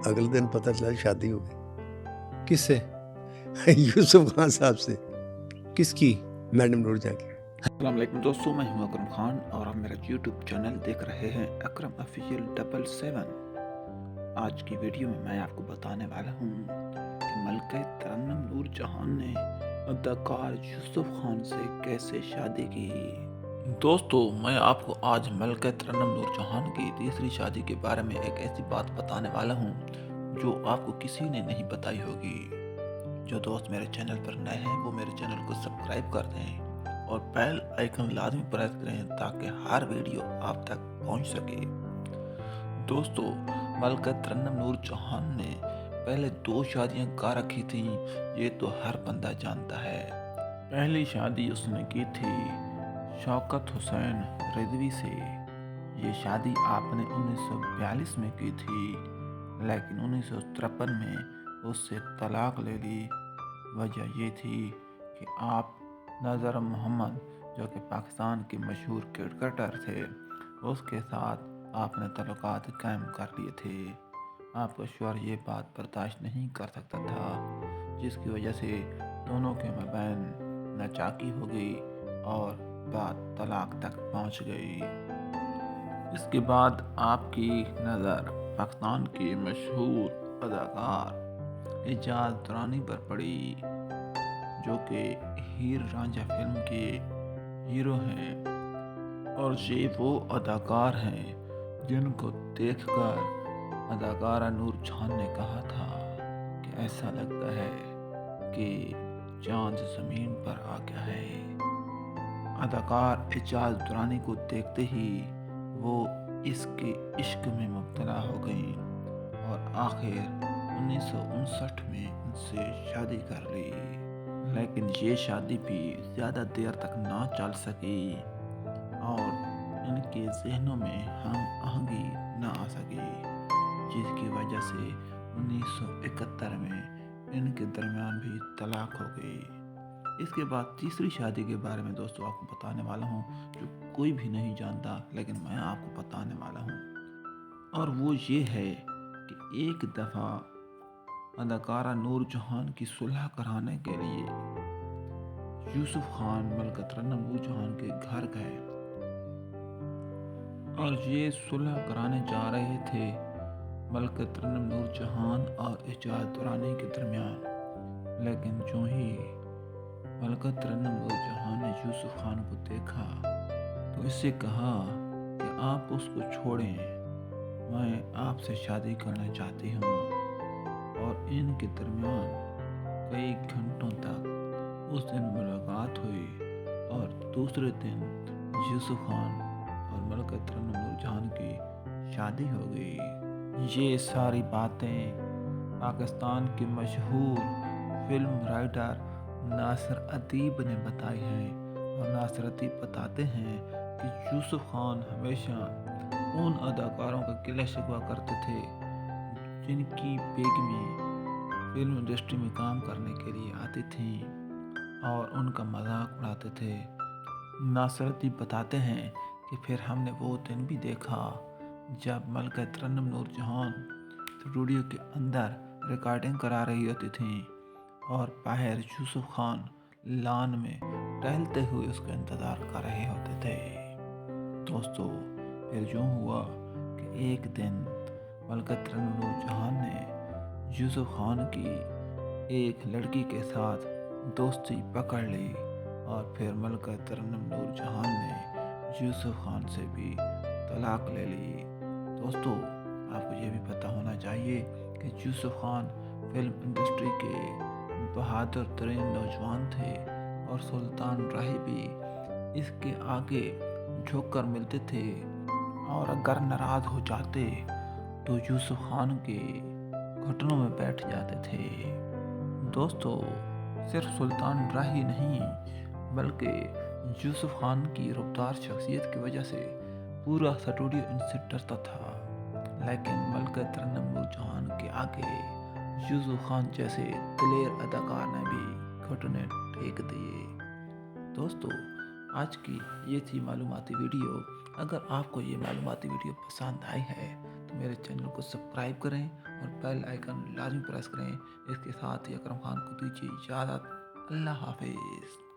اگلے دن پتہ چلا شادی ہو کس سے؟ گئی یوسف خان صاحب سے، کس کی؟ میڈم نور جہاں کی۔ السلام علیکم دوستوں، میں ہوں اکرم خان اور آپ میرا یوٹیوب چینل دیکھ رہے ہیں اکرم آفیشیل 777۔ آج کی ویڈیو میں آپ کو بتانے والا ہوں کہ ملکہ ترنم نور جہان نے اداکار یوسف خان سے کیسے شادی کی۔ دوستو، میں آپ کو آج ملکہ ترنم نور جہان کی تیسری شادی کے بارے میں ایک ایسی بات بتانے والا ہوں جو آپ کو کسی نے نہیں بتائی ہوگی۔ جو دوست میرے چینل پر نئے ہیں وہ میرے چینل کو سبسکرائب کر دیں اور بیل آئیکن لازمی پریس کریں تاکہ ہر ویڈیو آپ تک پہنچ سکے۔ دوستو، ملکہ ترنم نور جہان نے پہلے 2 شادیاں کر رکھی تھیں، یہ تو ہر بندہ جانتا ہے۔ پہلی شادی اس نے کی تھی شوکت حسین رضوی سے۔ یہ شادی آپ نے 1942 میں کی تھی، لیکن 1953 میں اس سے طلاق لے لی۔ وجہ یہ تھی کہ آپ نذر محمد، جو کہ پاکستان کے مشہور کرکٹر تھے، اس کے ساتھ آپ نے تعلقات قائم کر لیے تھے۔ آپ کا شوہر یہ بات برداشت نہیں کر سکتا تھا، جس کی وجہ سے دونوں کے مابین ناچاکی ہو گئی اور بات طلاق تک پہنچ گئی۔ اس کے بعد آپ کی نظر پاکستان کے مشہور اداکار اعجاز درانی پر پڑی، جو کہ ہیر رانجھا فلم کے ہیرو ہیں، اور یہ وہ اداکار ہیں جن کو دیکھ کر اداکارہ نور جہان نے کہا تھا کہ ایسا لگتا ہے کہ چاند زمین پر آ گیا ہے۔ اداکار اعجاز درانی کو دیکھتے ہی وہ اس کے عشق میں مبتلا ہو گئیں اور آخر 1959 میں ان سے شادی کر لی، لیکن یہ شادی بھی زیادہ دیر تک نہ چل سکی اور ان کے ذہنوں میں ہم آہنگی نہ آ سکی، جس کی وجہ سے 1971 میں ان کے درمیان بھی طلاق ہو گئی۔ اس کے بعد تیسری شادی کے بارے میں دوستو آپ کو بتانے والا ہوں، جو کوئی بھی نہیں جانتا لیکن میں آپ کو بتانے والا ہوں، اور وہ یہ ہے کہ ایک دفعہ اداکارہ نور جہان کی صلح کرانے کے لیے یوسف خان ملکہ ترنم نور جہان کے گھر گئے اور یہ صلح کرانے جا رہے تھے ملکہ ترنم نور جہان اور اعجاز درانی کے درمیان، لیکن جو ہی ملکہ ترنم نور جہان نے یوسف خان کو دیکھا تو اس سے کہا کہ آپ اس کو چھوڑیں، میں آپ سے شادی کرنا چاہتی ہوں، اور ان کے درمیان کئی گھنٹوں تک اس دن ملاقات ہوئی اور دوسرے دن یوسف خان اور ملکہ ترنم نور جہان کی شادی ہو گئی۔ یہ ساری باتیں پاکستان کے مشہور فلم رائٹر ناصر ادیب نے بتائی ہیں، اور ناصر ادیب بتاتے ہیں کہ یوسف خان ہمیشہ ان اداکاروں کا گلہ شکوہ کرتے تھے جن کی بیگمیں فلم انڈسٹری میں کام کرنے کے لیے آتی تھیں اور ان کا مذاق اڑاتے تھے۔ ناصر ادیب بتاتے ہیں کہ پھر ہم نے وہ دن بھی دیکھا جب ملکہ ترنم نور جہان اسٹوڈیو کے اندر ریکارڈنگ کرا رہی ہوتی تھیں اور باہر یوسف خان لان میں ٹہلتے ہوئے اس کا انتظار کر رہے ہوتے تھے۔ دوستو، پھر یوں ہوا کہ ایک دن ملکہ ترنم نور جہان نے یوسف خان کی ایک لڑکی کے ساتھ دوستی پکڑ لی، اور پھر ملکہ ترنم نور جہان نے یوسف خان سے بھی طلاق لے لی۔ دوستو، آپ کو یہ بھی پتہ ہونا چاہیے کہ یوسف خان فلم انڈسٹری کے بہادر ترین نوجوان تھے، اور سلطان راہی بھی اس کے آگے جھک کر ملتے تھے، اور اگر ناراض ہو جاتے تو یوسف خان کے گھٹنوں میں بیٹھ جاتے تھے۔ دوستو، صرف سلطان راہی نہیں بلکہ یوسف خان کی رفتار شخصیت کی وجہ سے پورا اسٹوڈیو ان سے ڈرتا تھا، لیکن ملکہ ترنم نور جہان کے آگے یوسف خان جیسے دلیر اداکار نے بھی گھٹنے ٹیک دیے۔ دوستو، آج کی یہ تھی معلوماتی ویڈیو۔ اگر آپ کو یہ معلوماتی ویڈیو پسند آئی ہے تو میرے چینل کو سبسکرائب کریں اور بیل آئیکن لازمی پریس کریں۔ اس کے ساتھ ہی اکرم خان کو دیجیے اجازت۔ اللہ حافظ۔